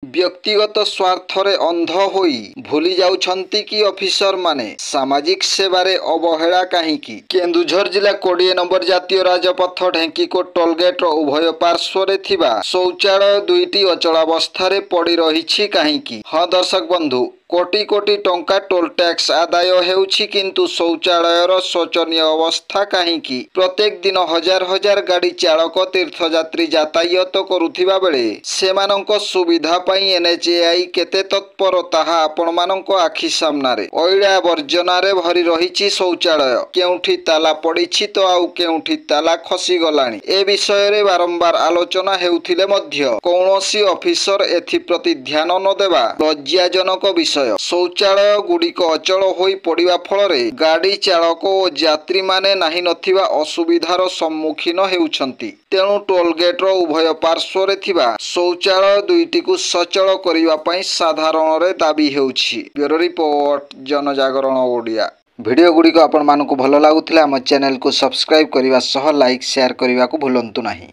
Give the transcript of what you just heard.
व्यक्तिगत स्वार्थरे अंध होई भूली जाउछंती कि ऑफिसर माने सामाजिक सेवारे अवहेला काहींकी। केन्दुझर जिला 20 नंबर जातीय राजपथ ढेंकीकोट टोलगेट उभय पार्श्वरे थिबा शौचालय दुईटी अचलावस्थारे पड़ी रहिछि काहींकी। हाँ दर्शक बंधु, कोटी कोटी टंका टोल टैक्स आदाय हेउछि किंतु शौचालयर शोचनीय अवस्था काहींकी। प्रत्येक दिन हजार हजार गाड़ी चालक तीर्थयात्री यातायात करुथिबा बेले सेमानंक सुविधा पाई एनएचएआई केते तत्पर ताहा आपण मानंक आखि सामनारे। अइला आवर्जनारे भरी रहिछि शौचालय, केउठी ताला पड़िछि तो आउ केउठी ताला खसी गलानी। ए विषय बारंबार आलोचना हेउथिले मध्य कौनसी ऑफिसर एथिप्रति ध्यान न देवा लज्जाजनक विषय। शौचालय गुड़िक अचल होई पड़िबा फलरे गाड़ी चालक और यात्री माने नाही नथिबा असुविधार सम्मुखीन हेउछंती। तेणु टोलगेट उभय पार्श्वरे थिबा शौचालय दुईटी को सचल करिबा पई साधारण रे दाबी हेउछि। ब्यूरो रिपोर्ट, जनजागरण ओडिया। वीडियो गुड़िक आपण मानकु भल लागुथिला हम चैनल को सब्सक्राइब करिबा सह लाइक शेयर करिबा को भूलंतु नाही।